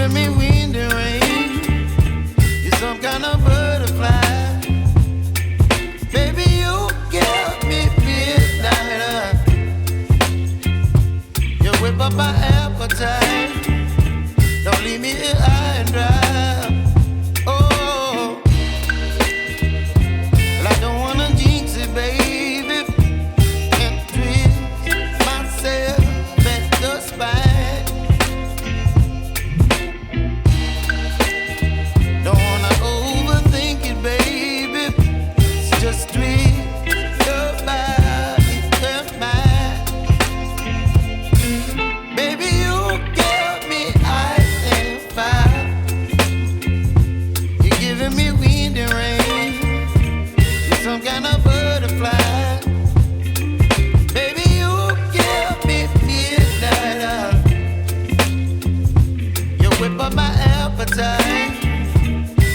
giving me wind and rain. You're some kind of butterfly. Baby, you give me midnight. You whip up my appetite. Don't leave me here high and dry. Oh, well, I don't wanna jinx it, baby, and twist myself at the spine. Don't wanna overthink it, baby. It's just twist your body and mine. Baby, you give me ice and fire. You're giving me wind and rain. You're some kind of butterfly. Baby, you give me midnight. You whip up my appetite.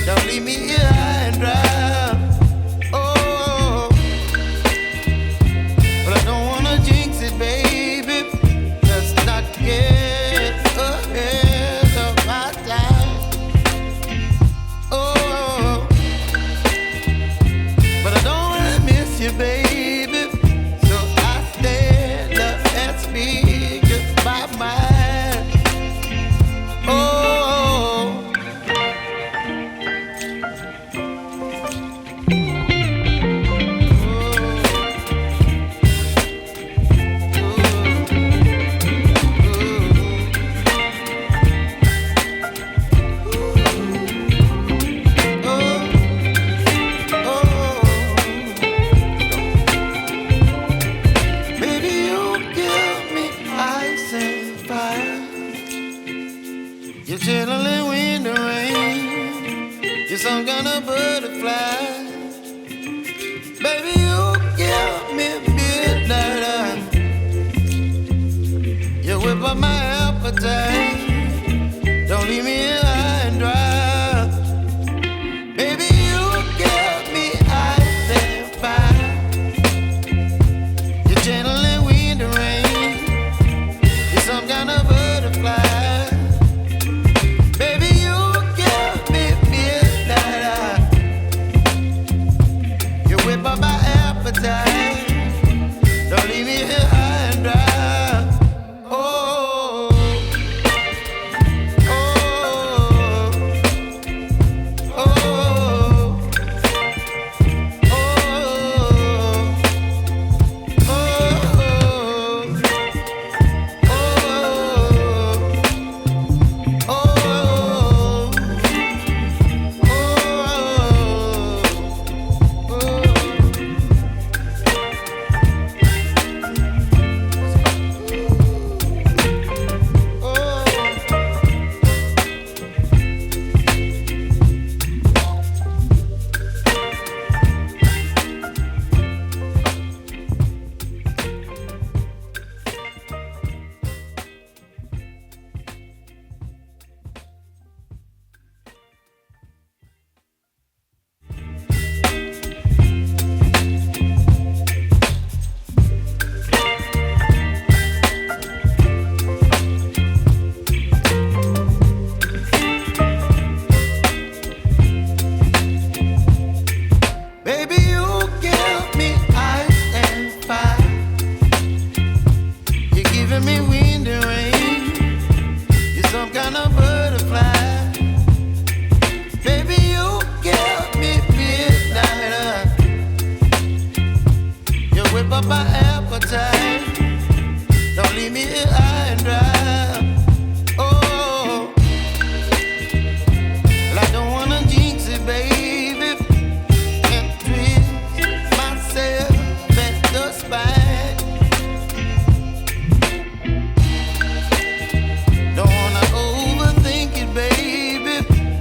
Don't leave me here high and dry. Oh, but I don't wanna jinx it, baby. Let's not get ahead of my time. Oh, but I don't wanna miss you, baby. So I stand up and speak my mind. Oh. Baby, you give me ice and fire. You're chilling wind and rain. You're some kind of butterfly. Baby, you give me midnight. You whip up my appetite. Don't leave me here high and dry. Baby, you give me ice and fire. You're channeling wind and rain. You're some kind of butterfly. Baby, you give me midnight. You whip up my appetite. Don't leave me here high and dry. Oh, oh, oh, oh, baby, you give me ice and fire. You're giving me wind and rain. You're some kind of butterfly. Baby, you give me midnight. You whip up my appetite. Don't leave me here high and dry. Oh, well, I don't wanna jinx it, baby, and twist myself at the spine. Don't wanna overthink it, baby.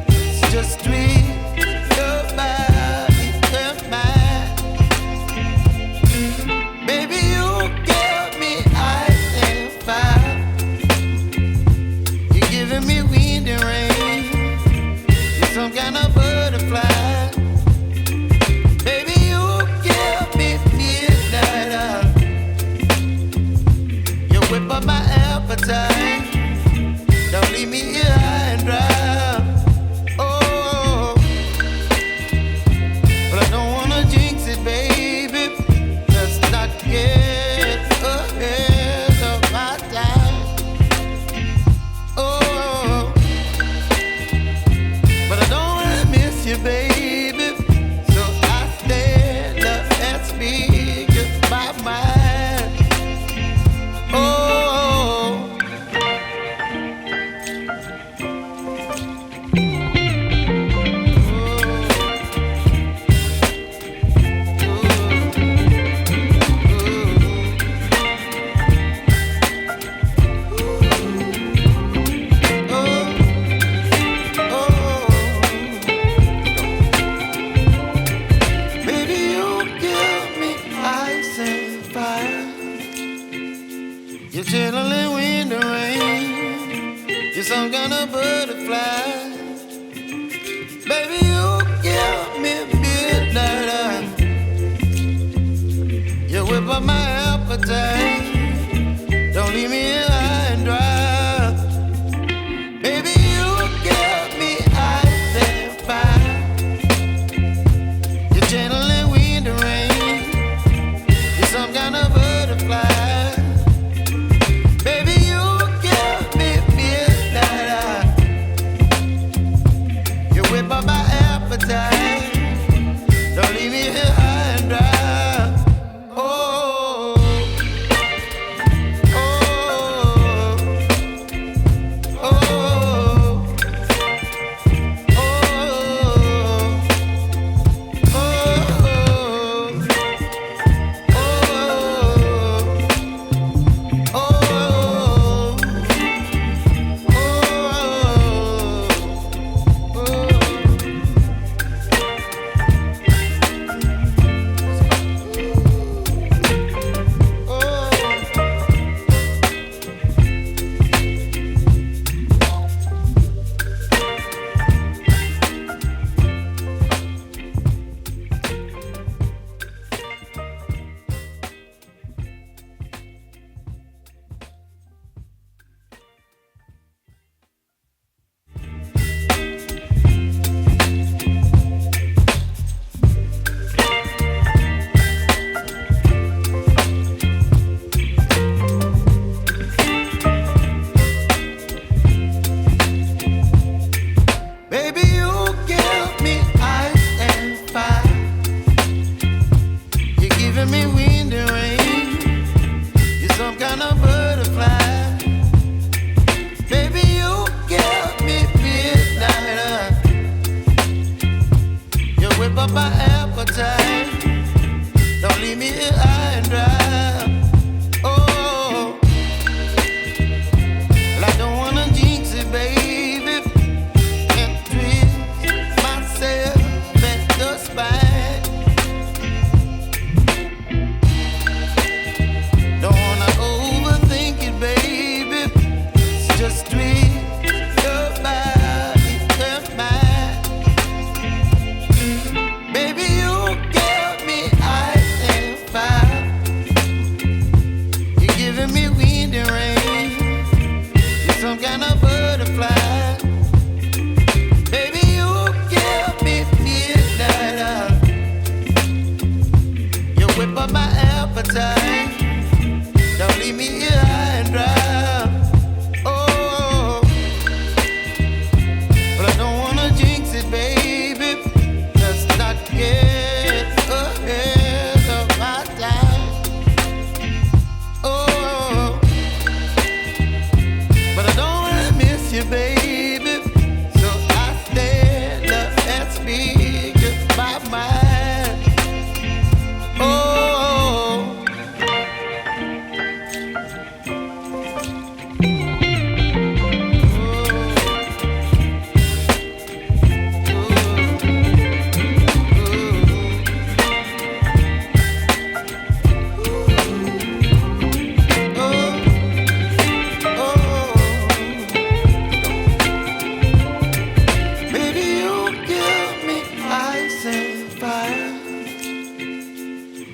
It's just twist your body and mine. Baby, you give me ice and fire. You're giving me wind and rain. You're some kind of butterfly. Baby, you give me midnight. You whip up my appetite. Don't leave me here high and dry. kind of butterfly. Baby, you give me midnight. You whip up my appetite. Don't leave me here high and dry. Baby, you give me ice and fire. You're channeling wind and rain. You're some kind of butterfly. Baby, you give me midnight. You whip up my appetite. Don't leave me here high and dry.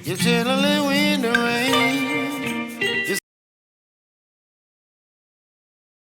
You're chilling in wind and rain.